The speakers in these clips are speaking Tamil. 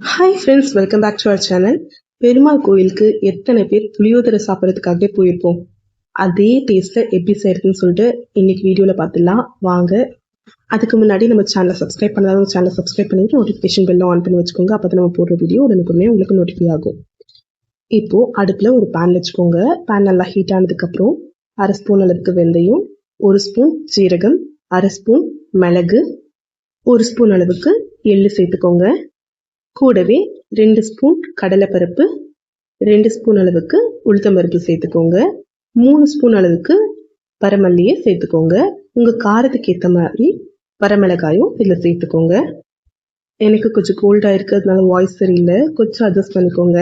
Hi friends, welcome back to our channel. Perumal கோயிலுக்கு எத்தனை பேர் புளியோதரை சாப்பிட்றதுக்காகவே போயிருப்போம். அதே டேஸ்ட்டில் எப்படி செய்யறதுன்னு சொல்லிட்டு இன்னைக்கு வீடியோவில் பார்த்துடலாம் வாங்க. அதுக்கு முன்னாடி நம்ம சேனலை சப்ஸ்கிரைப் பண்ணாதவங்க சேனலை சப்ஸ்கிரைப் பண்ணிட்டு நோட்டிஃபிகேஷன் பெல்லும் ஆன் பண்ணி வச்சுக்கோங்க. அப்போ தான் நம்ம போடுற வீடியோ உடனுக்குமே உங்களுக்கு நோட்டிஃபை ஆகும். இப்போது அடுப்பில் ஒரு பேன் வச்சுக்கோங்க. பேன் நல்லா ஹீட் ஆனதுக்கப்புறம் 1/2 ஸ்பூன் அளவுக்கு வெந்தயம், 1 ஸ்பூன் சீரகம், 1/2 ஸ்பூன் மிளகு, 1 ஸ்பூன் அளவுக்கு எள்ளு சேர்த்துக்கோங்க. கூடவே 2 ஸ்பூன் கடலைப்பருப்பு, 2 ஸ்பூன் அளவுக்கு உளுத்தம்பருப்பு சேர்த்துக்கோங்க. 3 ஸ்பூன் அளவுக்கு வரமல்லியை சேர்த்துக்கோங்க. உங்கள் காரத்துக்கு ஏற்ற மாதிரி வரமிளகாயும் இதில் சேர்த்துக்கோங்க. எனக்கு கொஞ்சம் கோல்டாக இருக்கிறதுனால வாய்ஸ் சரியில்லை, கொஞ்சம் அட்ஜஸ்ட் பண்ணிக்கோங்க.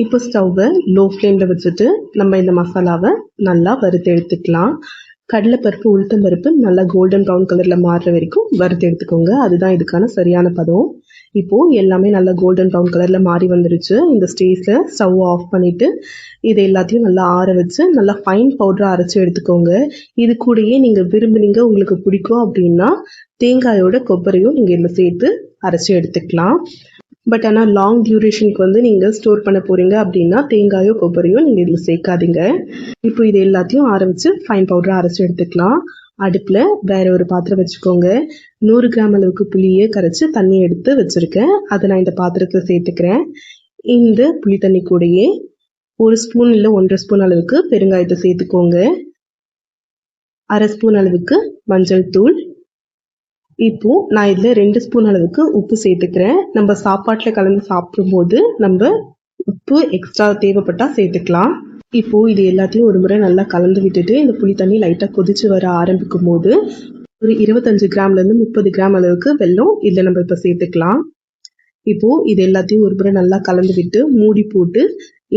இப்போ ஸ்டவ்வை லோ ஃப்ளேமில் வச்சுட்டு நம்ம இந்த மசாலாவை நல்லா வறுத்து எடுத்துக்கலாம். கடலைப்பருப்பு உளுத்தம்பருப்பு நல்லா கோல்டன் ப்ரௌன் கலரில் மாறுற வரைக்கும் வறுத்து எடுத்துக்கோங்க. அதுதான் இதுக்கான சரியான பதம். இப்போது எல்லாமே நல்லா கோல்டன் ப்ரௌன் கலரில் மாறி வந்துருச்சு. இந்த ஸ்டேஜில் ஸ்டவ் ஆஃப் பண்ணிவிட்டு இது எல்லாத்தையும் நல்லா ஆற வச்சு நல்லா ஃபைன் பவுடராக அரைச்சி எடுத்துக்கோங்க. இது கூடயே நீங்கள் விரும்புனீங்க, உங்களுக்கு பிடிக்கும் அப்படின்னா தேங்காயோட கொப்பரையும் நீங்கள் இதில் சேர்த்து அரைச்சி எடுத்துக்கலாம். பட் ஆனால் லாங் டியூரேஷனுக்கு நீங்கள் ஸ்டோர் பண்ண போகிறீங்க அப்படின்னா தேங்காயோ கொப்பரையோ நீங்கள் இதில் சேர்க்காதீங்க. இப்போ இது எல்லாத்தையும் ஆற வச்சு ஃபைன் பவுடராக அரைச்சி எடுத்துக்கலாம். அடுப்பில் வேற ஒரு பாத்திரம் வச்சுக்கோங்க. 100 கிராம் அளவுக்கு புளியை கரைச்சி தண்ணி எடுத்து வச்சுருக்கேன். அதை நான் இந்த பாத்திரத்தில் சேர்த்துக்கிறேன். இந்த புளி தண்ணி கூடயே 1 ஸ்பூன் இல்லை 1.5 ஸ்பூன் அளவுக்கு பெருங்காயத்தை சேர்த்துக்கோங்க. 1/2 ஸ்பூன் அளவுக்கு மஞ்சள் தூள். இப்போ நான் இதில் 2 ஸ்பூன் அளவுக்கு உப்பு சேர்த்துக்கிறேன். நம்ம சாப்பாட்டில் கலந்து சாப்பிடும்போது நம்ம உப்பு எக்ஸ்ட்ரா தேவைப்பட்டால் சேர்த்துக்கலாம். இப்போது இது எல்லாத்தையும் ஒரு முறை நல்லா கலந்து விட்டுட்டு இந்த புளி தண்ணி லைட்டாக கொதிச்சு வர ஆரம்பிக்கும் போது ஒரு 25 கிராம்லேருந்து 30 கிராம் அளவுக்கு வெல்லம் இதில் நம்ம இப்போ சேர்த்துக்கலாம். இப்போது இது எல்லாத்தையும் ஒரு முறை நல்லா கலந்து விட்டு மூடி போட்டு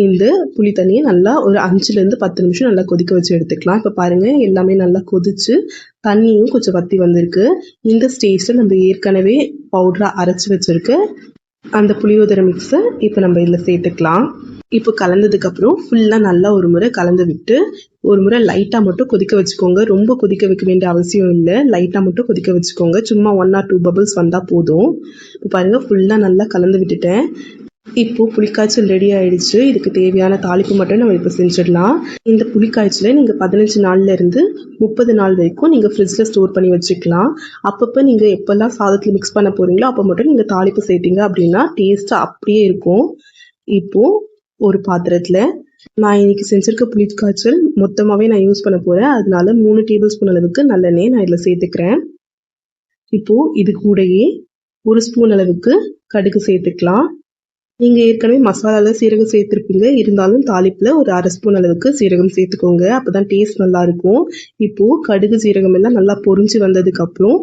இந்த புளி தண்ணியை நல்லா ஒரு 5லேருந்து 10 நிமிஷம் நல்லா கொதிக்க வச்சு எடுத்துக்கலாம். இப்போ பாருங்கள், எல்லாமே நல்லா கொதிச்சு தண்ணியும் கொஞ்சம் வற்றி வந்திருக்கு. இந்த ஸ்டேஜில் நம்ம ஏற்கனவே பவுடராக அரைச்சி வச்சுருக்க அந்த புளியோதரை மிக்ஸை இப்போ நம்ம இதில் சேர்த்துக்கலாம். இப்போ கலந்ததுக்கப்புறம் ஃபுல்லாக நல்லா ஒரு முறை கலந்து விட்டு ஒரு முறை லைட்டாக மட்டும் கொதிக்க வச்சுக்கோங்க. ரொம்ப கொதிக்க வைக்க வேண்டிய அவசியம் இல்லை, லைட்டாக மட்டும் கொதிக்க வச்சுக்கோங்க. சும்மா 1 or 2 பபிள்ஸ் வந்தால் போதும். இப்போ பாருங்கள், ஃபுல்லாக நல்லா கலந்து விட்டுட்டேன். இப்போது புளிக்காய்ச்சல் ரெடி ஆகிடுச்சு. இதுக்கு தேவையான தாளிப்பு மட்டும் நம்ம இப்போ செஞ்சிடலாம். இந்த புளிக்காய்ச்சலை நீங்கள் 15 நாள்லேருந்து 30 நாள் வரைக்கும் நீங்கள் ஃப்ரிட்ஜில் ஸ்டோர் பண்ணி வச்சுக்கலாம். அப்பப்போ நீங்கள் எப்போல்லாம் சாதத்தில் மிக்ஸ் பண்ண போகிறீங்களோ அப்போ மட்டும் நீங்கள் தாளிப்பு சேர்த்திங்க அப்படின்னா டேஸ்ட்டு அப்படியே இருக்கும். இப்போது ஒரு பாத்திரத்தில் நான் இன்றைக்கி செஞ்சுருக்க புளிக்காய்ச்சல் மொத்தமாகவே நான் யூஸ் பண்ண போகிறேன். அதனால 3 டேபிள் ஸ்பூன் அளவுக்கு நல்லெண்ணெய் நான் இதில் சேர்த்துக்கிறேன். இப்போது இது கூடயே 1 ஸ்பூன் அளவுக்கு கடுகு சேர்த்துக்கலாம். நீங்கள் ஏற்கனவே மசாலாவில் சீரகம் சேர்த்துருப்பீங்க, இருந்தாலும் தாளிப்பில் ஒரு 1/2 ஸ்பூன் அளவுக்கு சீரகம் சேர்த்துக்கோங்க. அப்போ தான் டேஸ்ட் நல்லாயிருக்கும். இப்போது கடுகு சீரகம் எல்லாம் நல்லா பொரிஞ்சு வந்ததுக்கப்புறம்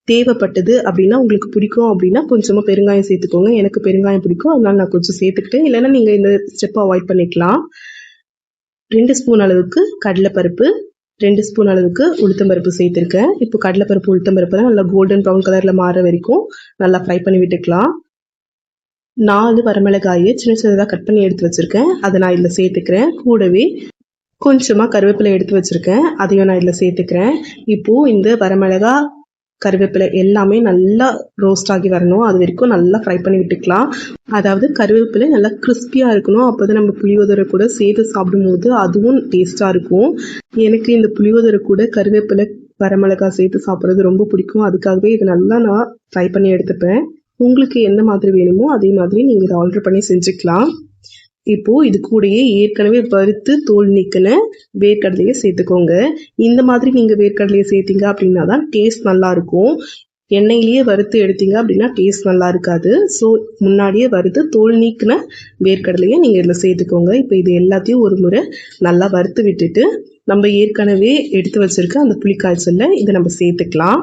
தேவைப்பட்டது அப்படின்னா உங்களுக்கு பிடிக்கும் அப்படின்னா கொஞ்சமாக பெருங்காயம் சேர்த்துக்கோங்க. எனக்கு பெருங்காயம் பிடிக்கும், அதனால நான் கொஞ்சம் சேர்த்துக்கிட்டேன். இல்லைன்னா நீங்கள் இந்த ஸ்டெப்பை அவாய்ட் பண்ணிக்கலாம். 2 ஸ்பூன் அளவுக்கு கடலைப்பருப்பு, 2 ஸ்பூன் அளவுக்கு உளுத்தம்பருப்பு சேர்த்துருக்கேன். இப்போ கடலைப்பருப்பு உளுத்தம்பருப்புலாம் நல்லா கோல்டன் ப்ரௌன் கலரில் மாற வரைக்கும் நல்லா ஃப்ரை பண்ணி விட்டுக்கலாம். 4 வரமிளகாயை சின்ன சின்னதாக கட் பண்ணி எடுத்து வச்சுருக்கேன், அதை நான் இதில் சேர்த்துக்கிறேன். கூடவே கொஞ்சமாக கருவேப்பிலை எடுத்து வச்சுருக்கேன், அதையும் நான் இதில் சேர்த்துக்கிறேன். இப்போது இந்த வரமிளகா கருவேப்பிலை எல்லாமே நல்லா ரோஸ்ட் ஆகி வரணும், அது வரைக்கும் நல்லா ஃப்ரை பண்ணி விட்டுக்கலாம். அதாவது கருவேப்பிலை நல்லா கிறிஸ்பியாக இருக்கணும், அப்போ தான் நம்ம புளியோதரை கூட சேர்த்து சாப்பிடும்போது அதுவும் டேஸ்ட்டாக இருக்கும். எனக்கு இந்த புளியோதரை கூட கருவேப்பிலை வரமிளகா சேர்த்து சாப்பிட்றது ரொம்ப பிடிக்கும். அதுக்காகவே இதை நல்லா நான் ஃப்ரை பண்ணி எடுத்துப்பேன். உங்களுக்கு எந்த மாதிரி வேணுமோ அதே மாதிரி நீங்கள் இதை ஆர்டர் பண்ணி செஞ்சுக்கலாம். இப்போது இது கூடயே ஏற்கனவே வறுத்து தோல் நீக்கின வேர்க்கடலையை சேர்த்துக்கோங்க. இந்த மாதிரி நீங்கள் வேர்க்கடலையை சேர்த்திங்க அப்படின்னா தான் டேஸ்ட் நல்லாயிருக்கும். எண்ணெயிலேயே வறுத்து எடுத்தீங்க அப்படின்னா டேஸ்ட் நல்லா இருக்காது. ஸோ முன்னாடியே வறுத்து தோல் நீக்கின வேர்க்கடலையை நீங்கள் இதில் சேர்த்துக்கோங்க. இப்போ இது எல்லாத்தையும் ஒரு முறை நல்லா வறுத்து விட்டுட்டு நம்ம ஏற்கனவே எடுத்து வச்சுருக்க அந்த புளிக்காய்ச்சலில் இதை நம்ம சேர்த்துக்கலாம்.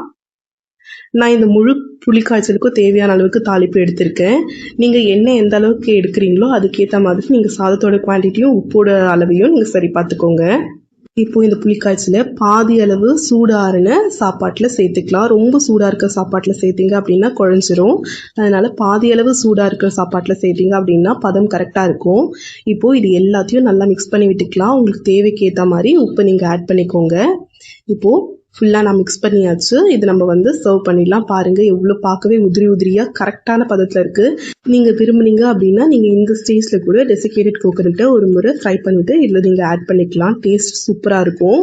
நான் இந்த முழு புளிக்காய்ச்சலுக்கும் தேவையான அளவுக்கு தாளிப்பு எடுத்திருக்கேன். நீங்கள் எண்ணெய் எந்த அளவுக்கு எடுக்கிறீங்களோ அதுக்கேற்ற மாதிரி நீங்கள் சாதத்தோட குவான்டிட்டியும் உப்போட அளவையும் நீங்கள் சரி பார்த்துக்கோங்க. இப்போது இந்த புளிக்காய்ச்சலை பாதி அளவு சூடாறின சாப்பாட்டில் சேர்த்துக்கலாம். ரொம்ப சூடாக இருக்க சாப்பாட்டில் சேர்த்திங்க அப்படின்னா குழஞ்சிரும். அதனால் பாதி அளவு சூடாக இருக்கிற சாப்பாட்டில் சேர்த்திங்க அப்படின்னா பதம் கரெக்டாக இருக்கும். இப்போது இது எல்லாத்தையும் நல்லா மிக்ஸ் பண்ணி விட்டுக்கலாம். உங்களுக்கு தேவைக்கு ஏற்ற மாதிரி உப்பு நீங்கள் ஆட் பண்ணிக்கோங்க. இப்போது ஃபுல்லாக நான் மிக்ஸ் பண்ணியாச்சு. இது நம்ம வந்து சர்வ் பண்ணிடலாம். பாருங்கள் எவ்வளோ பார்க்கவே உதிரி உதிரியாக கரெக்டான பதத்தில் இருக்குது. நீங்கள் விரும்புனீங்க அப்படின்னா நீங்கள் இந்த ஸ்டேஜில் கூட டெசிகேட்டட் கோகோனட்டை ஒரு முறை ஃப்ரை பண்ணிவிட்டு இதில் நீங்கள் ஆட் பண்ணிக்கலாம். டேஸ்ட் சூப்பராக இருக்கும்.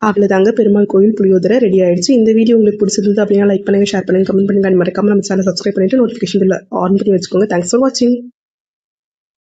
அவ்வளோதாங்க, பெருமாள் கோயில் புளியோதரை ரெடி ஆயிடுச்சு. இந்த வீடியோ உங்களுக்கு பிடிச்சிருந்தது அப்படின்னா லைக் பண்ணுங்கள், ஷேர் பண்ணுங்கள், கமெண்ட் பண்ணுங்கள். மறக்காம நம்ம சேனல் சப்ஸ்கிரைப் பண்ணிட்டு நோட்டிஃபிகேஷன் ஆன் பண்ணி வச்சுக்கோங்க. தேங்க்ஸ் ஃபார் வாட்சிங்.